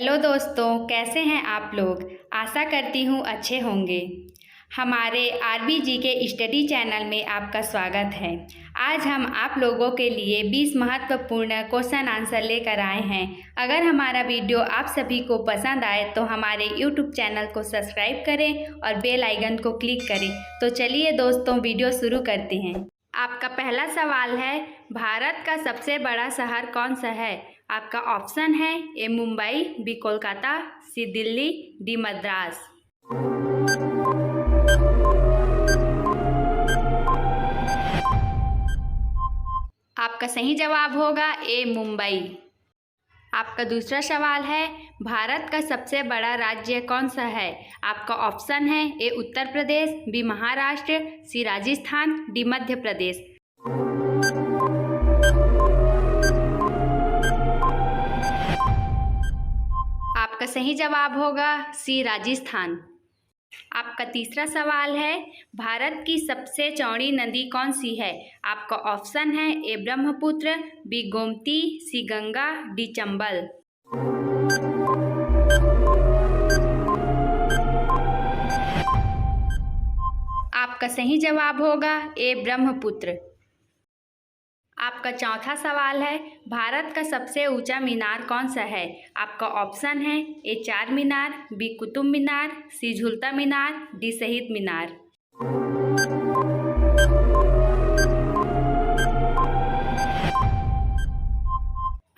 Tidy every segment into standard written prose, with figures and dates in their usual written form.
Hello दोस्तों, कैसे हैं आप लोग। आशा करती हूँ अच्छे होंगे। हमारे आरबीजी के स्टडी चैनल में आपका स्वागत है। आज हम आप लोगों के लिए 20 महत्वपूर्ण क्वेश्चन आंसर लेकर आए हैं। अगर हमारा वीडियो आप सभी को पसंद आए तो हमारे यूट्यूब चैनल को सब्सक्राइब करें और बेल आइकन को क्लिक करें। तो चलिए दोस्तों, वीडियो शुरू करते हैं। आपका पहला सवाल है, भारत का सबसे बड़ा शहर कौन सा है। आपका ऑप्शन है ए मुंबई, बी कोलकाता, सी दिल्ली, डी मद्रास। आपका सही जवाब होगा ए मुंबई। आपका दूसरा सवाल है, भारत का सबसे बड़ा राज्य कौन सा है। आपका ऑप्शन है ए उत्तर प्रदेश, बी महाराष्ट्र, सी राजस्थान, डी मध्य प्रदेश। आपका सही जवाब होगा सी राजस्थान। आपका तीसरा सवाल है, भारत की सबसे चौड़ी नदी कौन सी है। आपका ऑप्शन है ए ब्रह्मपुत्र, बी गोमती, सी गंगा, डी चंबल। आपका सही जवाब होगा ए ब्रह्मपुत्र। आपका चौथा सवाल है, भारत का सबसे ऊंचा मीनार कौन सा है। आपका ऑप्शन है ए चार मीनार, बी कुतुब मीनार, सी झूलता मीनार, डी शहीद मीनार।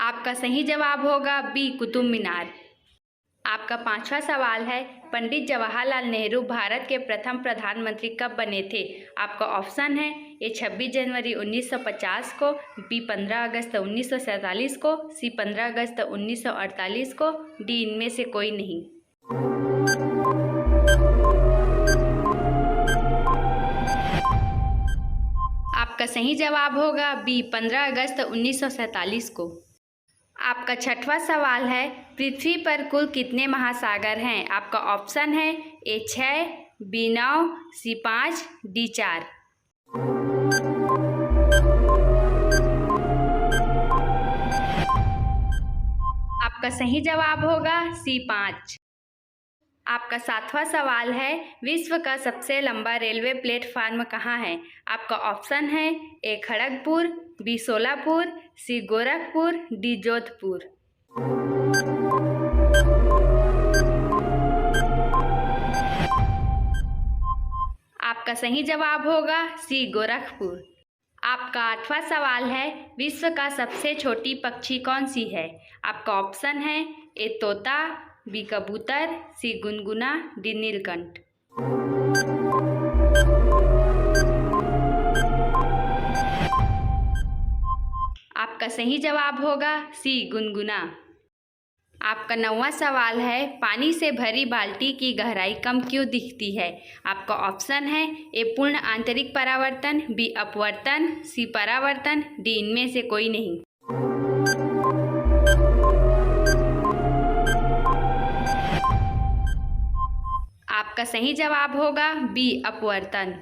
आपका सही जवाब होगा बी कुतुब मीनार। आपका पांचवा सवाल है, पंडित जवाहरलाल नेहरू भारत के प्रथम प्रधानमंत्री कब बने थे। आपका ऑप्शन है ए 26 जनवरी 1950 को, बी 15 अगस्त 1947 को, सी 15 अगस्त 1948 को, डी इनमें से कोई नहीं। आपका सही जवाब होगा बी 15 अगस्त 1947 को। आपका छठवां सवाल है, पृथ्वी पर कुल कितने महासागर हैं। आपका ऑप्शन है ए 6, बी 9, सी 5, डी 4। आपका सही जवाब होगा सी 5। आपका सातवां सवाल है, विश्व का सबसे लंबा रेलवे प्लेटफार्म कहाँ है। आपका ऑप्शन है ए खड़गपुर, बी सोलापुर, सी गोरखपुर, डी जोधपुर। आपका सही जवाब होगा सी गोरखपुर। आपका आठवां सवाल है, विश्व का सबसे छोटी पक्षी कौन सी है। आपका ऑप्शन है ए तोता, बी कबूतर, सी गुनगुना, डी नीलकंठ। आपका सही जवाब होगा सी गुनगुना। आपका 9वां सवाल है, पानी से भरी बाल्टी की गहराई कम क्यों दिखती है। आपका ऑप्शन है ए पूर्ण आंतरिक परावर्तन, बी अपवर्तन, सी परावर्तन, डी इनमें से कोई नहीं। आपका सही जवाब होगा बी अपवर्तन।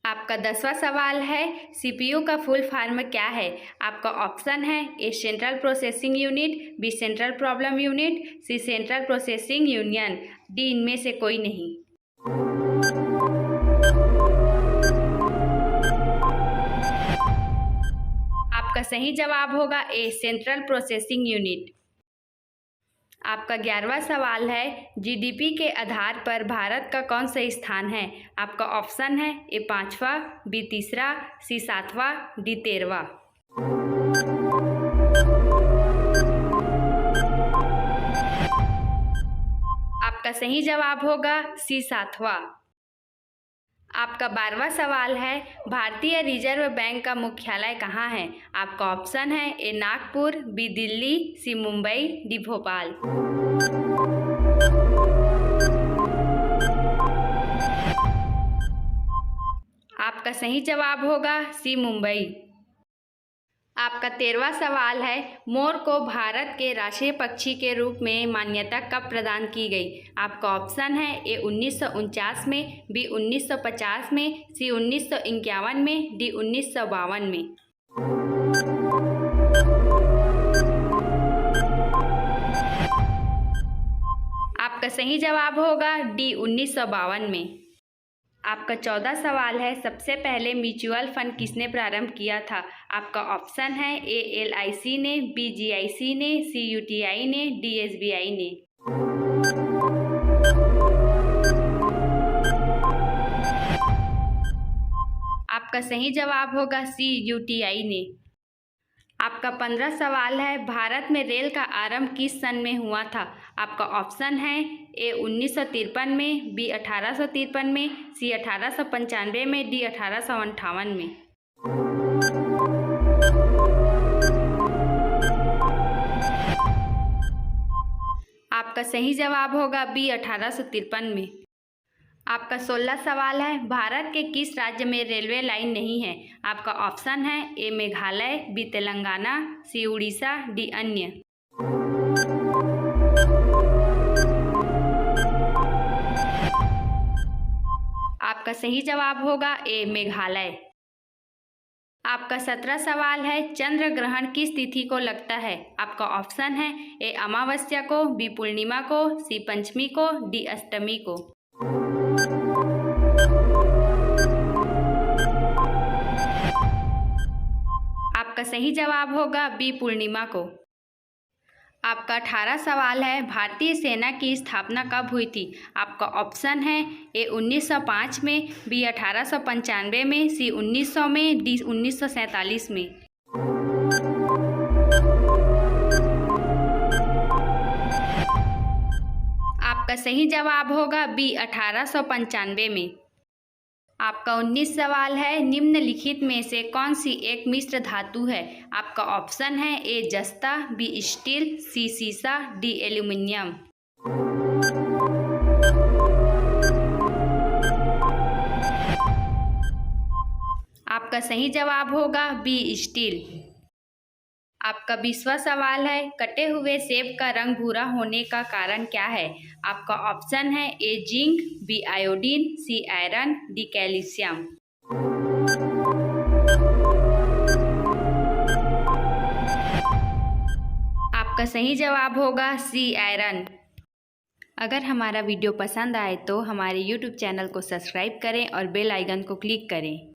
आपका 10वां सवाल है, सीपीयू का फुल फॉर्म क्या है। आपका ऑप्शन है A central processing unit, B central problem unit, C central processing union, D इनमें से कोई नहीं। आपका सही जवाब होगा ए सेंट्रल प्रोसेसिंग यूनिट। आपका 11वां सवाल है, जीडीपी के आधार पर भारत का कौन सा स्थान है। आपका ऑप्शन है ए 5वां, बी 3रा, सी 7वां, डी 13वां। आपका सही जवाब होगा सी 7वां। आपका 12वां सवाल है, भारतीय रिजर्व बैंक का मुख्यालय कहाँ है। आपका ऑप्शन है ए नागपुर, बी दिल्ली, सी मुंबई, डी भोपाल। आपका सही जवाब होगा सी मुंबई। आपका 13वां सवाल है, मोर को भारत के राष्ट्रीय पक्षी के रूप में मान्यता कब प्रदान की गई। आपका ऑप्शन है ए 1949 में, बी 1950 में, सी 1951 में, डी 1952 में। आपका सही जवाब होगा डी 1952 में। आपका 14 सवाल है, सबसे पहले म्यूचुअल फंड किसने प्रारंभ किया था? आपका ऑप्शन है ए LIC ने, बी GIC ने, सी UTI ने, डी SBI ने। आपका सही जवाब होगा सी UTI ने। आपका 15 सवाल है, भारत में रेल का आरंभ किस सन में हुआ था? आपका ऑप्शन है ए 1953 में, बी 1853 में, सी 1895 में, डी 1858 में। आपका सही जवाब होगा बी 1853 में। आपका 16 सवाल है, भारत के किस राज्य में रेलवे लाइन नहीं है? आपका ऑप्शन है ए मेघालय, बी तेलंगाना, सी उड़ीसा, डी अन्य। आपका सही जवाब होगा ए मेघालय। आपका 17 सवाल है, चंद्र ग्रहण किस तिथि को लगता है? आपका ऑप्शन है ए अमावस्या को, बी पूर्णिमा को, सी पंचमी को, डी अष्टमी को। आपका सही जवाब होगा बी पूर्णिमा को। आपका 18 सवाल है, भारतीय सेना की स्थापना कब हुई थी? आपका ऑप्शन है ए 1905 में, बी 1895 में, सी 1900 में, डी 1947 में। आपका सही जवाब होगा बी 1895 में। आपका 19 सवाल है, निम्नलिखित में से कौन सी एक मिश्र धातु है? आपका ऑप्शन है ए जस्ता, बी स्टील, सी सीसा, डी एल्यूमिनियम। आपका सही जवाब होगा बी स्टील। आपका 20वां सवाल है, कटे हुए सेब का रंग भूरा होने का कारण क्या है? आपका ऑप्शन है A zinc, B iodine, C iron, D calcium. आपका सही जवाब होगा सी आयरन। अगर हमारा वीडियो पसंद आए तो हमारे YouTube चैनल को सब्सक्राइब करें और बेल आइकन को क्लिक करें।